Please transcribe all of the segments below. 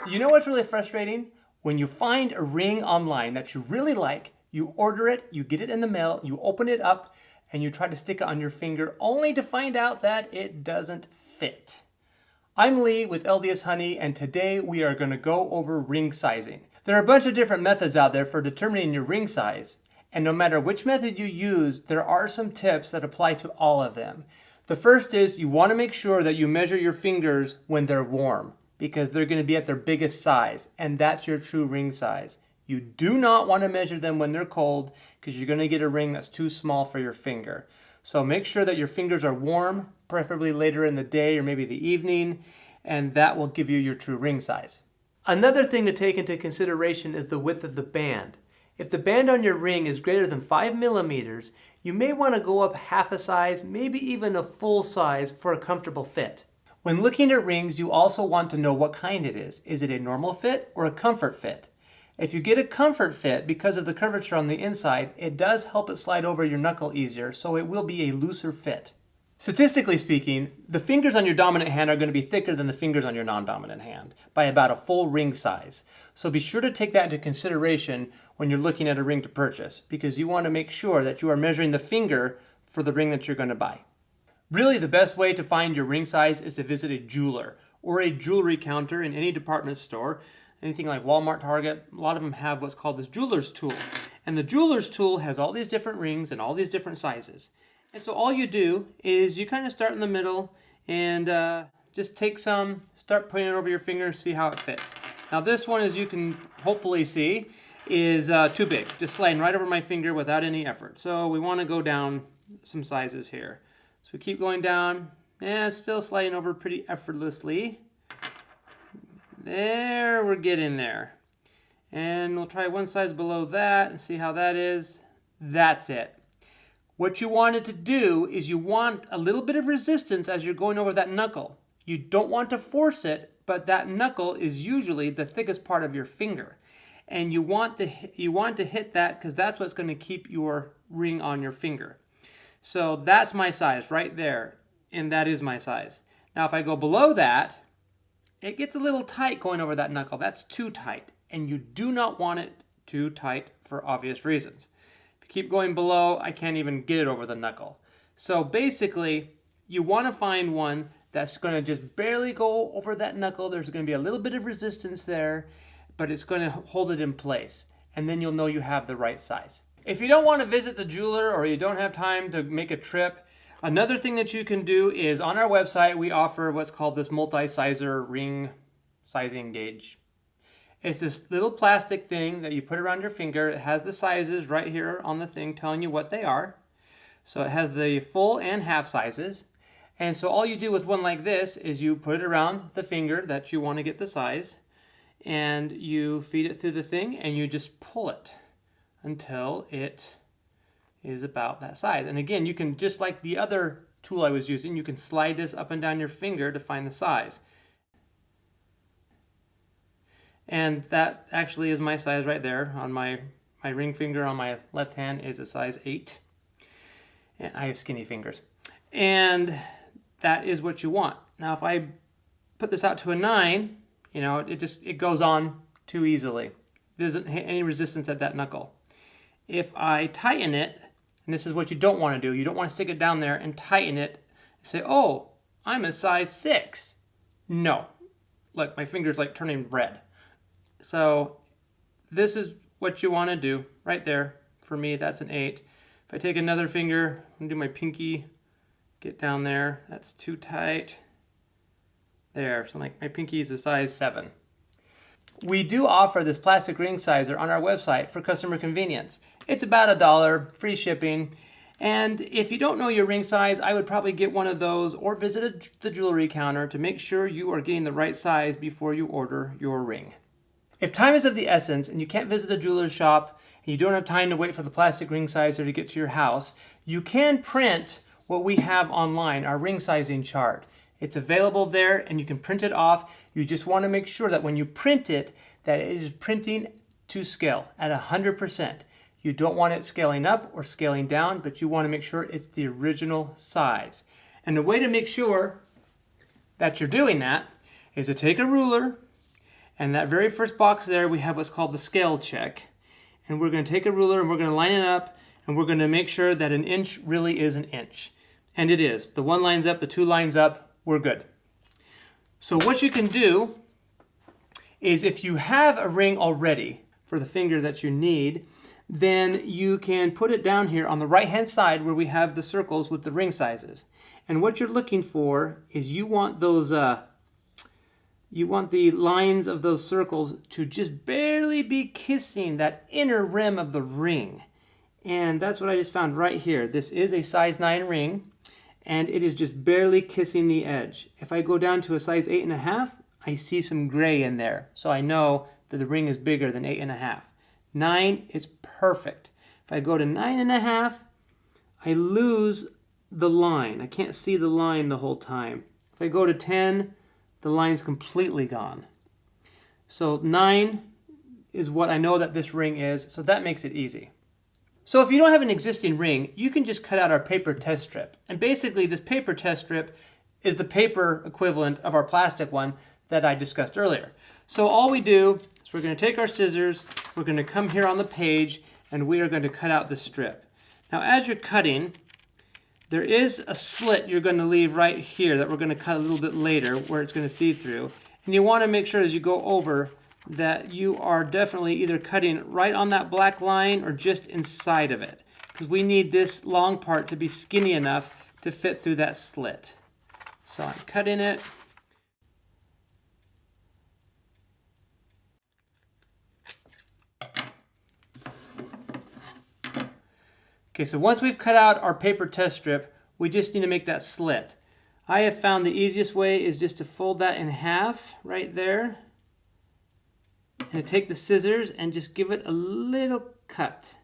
You know what's really frustrating? When you find a ring online that you really like, you order it, you get it in the mail, you open it up, and you try to stick it on your finger only to find out that it doesn't fit. I'm Lee with LDS Honey, and today we are going to go over ring sizing. There are a bunch of different methods out there for determining your ring size, and no matter which method you use, there are some tips that apply to all of them. The first is you want to make sure that you measure your fingers when they're warm, because they're going to be at their biggest size, and that's your true ring size. You do not want to measure them when they're cold, because you're going to get a ring that's too small for your finger. So make sure that your fingers are warm, preferably later in the day or maybe the evening, and that will give you your true ring size. Another thing to take into consideration is the width of the band. If the band on your ring is greater than 5 millimeters, you may want to go up half a size, maybe even a full size for a comfortable fit. When looking at rings, you also want to know what kind it is. Is it a normal fit or a comfort fit? If you get a comfort fit, because of the curvature on the inside, it does help it slide over your knuckle easier, so it will be a looser fit. Statistically speaking, the fingers on your dominant hand are going to be thicker than the fingers on your non-dominant hand by about a full ring size. So be sure to take that into consideration when you're looking at a ring to purchase, because you want to make sure that you are measuring the finger for the ring that you're going to buy. Really, the best way to find your ring size is to visit a jeweler or a jewelry counter in any department store. Anything like Walmart, Target, a lot of them have what's called this jeweler's tool. And the jeweler's tool has all these different rings and all these different sizes. And so all you do is you kind of start in the middle and just take some, start putting it over your finger and see how it fits. Now this one, as you can hopefully see, is too big, just sliding right over my finger without any effort. So we want to go down some sizes here. So we keep going down, and it's still sliding over pretty effortlessly. There, we're getting there. And we'll try one size below that and see how that is. That's it. What you want it to do is you want a little bit of resistance as you're going over that knuckle. You don't want to force it, but that knuckle is usually the thickest part of your finger. And you want to hit that because that's what's going to keep your ring on your finger. So that's my size right there, and that is my size. Now if I go below that, it gets a little tight going over that knuckle. That's too tight, and you do not want it too tight for obvious reasons. If you keep going below, I can't even get it over the knuckle. So basically, you want to find one that's going to just barely go over that knuckle. There's going to be a little bit of resistance there, but it's going to hold it in place, and then you'll know you have the right size. If you don't want to visit the jeweler or you don't have time to make a trip, another thing that you can do is on our website we offer what's called this Multisizer ring sizing gauge. It's this little plastic thing that you put around your finger. It has the sizes right here on the thing telling you what they are. So it has the full and half sizes. And so all you do with one like this is you put it around the finger that you want to get the size, and you feed it through the thing and you just pull it until it is about that size. And again, you can, just like the other tool I was using, you can slide this up and down your finger to find the size. And that actually is my size right there. On my ring finger on my left hand is a size 8. And I have skinny fingers. And that is what you want. Now if I put this out to a 9, you know, it goes on too easily. There isn't any resistance at that knuckle. If I tighten it, and this is what you don't want to do, you don't want to stick it down there and tighten it and say, oh, I'm a size 6. No. Look, my finger's like turning red. So this is what you want to do right there. For me, that's an 8. If I take another finger and do my pinky, get down there, that's too tight. There, so like my pinky is a size 7. We do offer this plastic ring sizer on our website for customer convenience. It's about $1, free shipping. And if you don't know your ring size, I would probably get one of those or visit the jewelry counter to make sure you are getting the right size before you order your ring. If time is of the essence and you can't visit a jeweler's shop and you don't have time to wait for the plastic ring sizer to get to your house, you can print what we have online, our ring sizing chart. It's available there and you can print it off. You just want to make sure that when you print it, that it is printing to scale at 100%. You don't want it scaling up or scaling down, but you want to make sure it's the original size. And the way to make sure that you're doing that is to take a ruler And that very first box there, we have what's called the scale check. And we're going to take a ruler and we're going to line it up, and we're going to make sure that an inch really is an inch. And it is. The one lines up, the two lines up, we're good. So what you can do is, if you have a ring already for the finger that you need, then you can put it down here on the right hand side where we have the circles with the ring sizes. And what you're looking for is you want those you want the lines of those circles to just barely be kissing that inner rim of the ring. And that's what I just found right here. This is a size 9 ring, and it is just barely kissing the edge. If I go down to a size 8.5, I see some gray in there. So I know that the ring is bigger than 8.5. 9 is perfect. If I go to 9.5, I lose the line. I can't see the line the whole time. If I go to 10, the line's completely gone. So 9 is what I know that this ring is, so that makes it easy. So if you don't have an existing ring, you can just cut out our paper test strip. And basically this paper test strip is the paper equivalent of our plastic one that I discussed earlier. So all we do is we're going to take our scissors, we're going to come here on the page, and we are going to cut out the strip. Now as you're cutting, there is a slit you're going to leave right here that we're going to cut a little bit later where it's going to feed through. And you want to make sure as you go over that you are definitely either cutting right on that black line or just inside of it, because we need this long part to be skinny enough to fit through that slit. So I'm cutting it. Okay, so once we've cut out our paper test strip, we just need to make that slit. I have found the easiest way is just to fold that in half right there, and to take the scissors and just give it a little cut.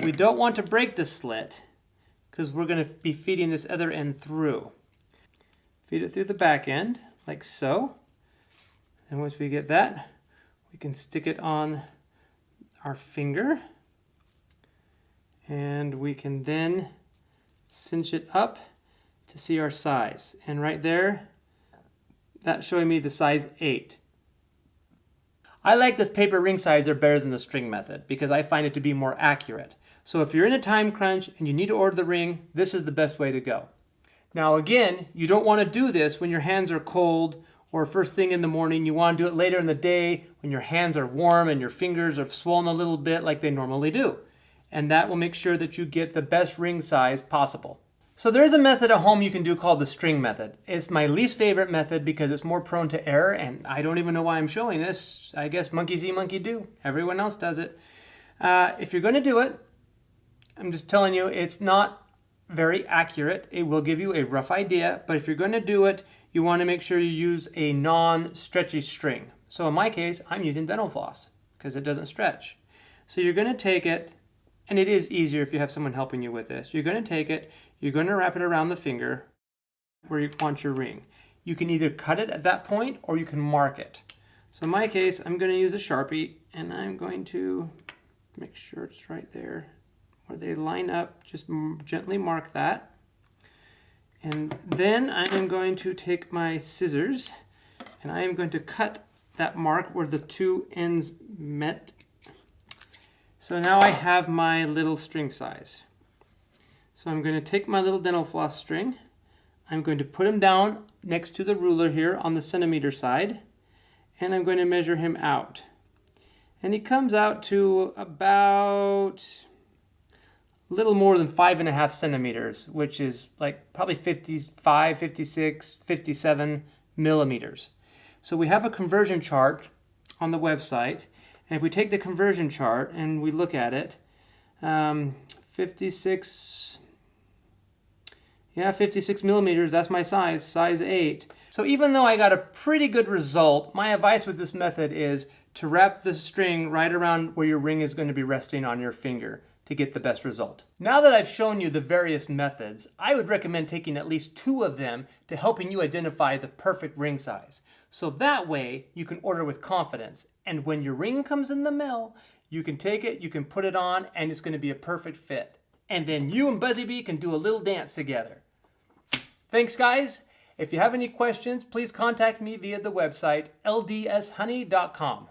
We don't want to break the slit because we're going to be feeding this other end through. Feed it through the back end, like so. And once we get that, we can stick it on our finger. And we can then cinch it up to see our size. And right there, that's showing me the size 8. I like this paper ring sizer better than the string method because I find it to be more accurate. So if you're in a time crunch and you need to order the ring, this is the best way to go. Now again, you don't want to do this when your hands are cold or first thing in the morning. You want to do it later in the day when your hands are warm and your fingers are swollen a little bit like they normally do. And that will make sure that you get the best ring size possible. So there is a method at home you can do called the string method. It's my least favorite method because it's more prone to error, and I don't even know why I'm showing this. I guess monkey see, monkey do. Everyone else does it. If you're going to do it, I'm just telling you, it's not very accurate. It will give you a rough idea, but if you're going to do it, you want to make sure you use a non-stretchy string. So in my case, I'm using dental floss because it doesn't stretch. So you're going to take it, and it is easier if you have someone helping you with this. You're going to take it, you're going to wrap it around the finger where you want your ring. You can either cut it at that point or you can mark it. So in my case, I'm going to use a Sharpie, and I'm going to make sure it's right there where they line up. Just gently mark that. And then I am going to take my scissors and I am going to cut that mark where the two ends met. So now I have my little string size. So I'm going to take my little dental floss string. I'm going to put him down next to the ruler here on the centimeter side, and I'm going to measure him out. And he comes out to about a little more than 5.5 centimeters, which is like probably 55, 56, 57 millimeters. So we have a conversion chart on the website. And if we take the conversion chart and we look at it, 56 millimeters, that's my size, size 8. So even though I got a pretty good result, my advice with this method is to wrap the string right around where your ring is going to be resting on your finger to get the best result. Now that I've shown you the various methods, I would recommend taking at least 2 of them to helping you identify the perfect ring size. So that way you can order with confidence. And when your ring comes in the mail, you can take it, you can put it on, and it's going to be a perfect fit. And then you and Buzzy Bee can do a little dance together. Thanks, guys. If you have any questions, please contact me via the website ldshoney.com.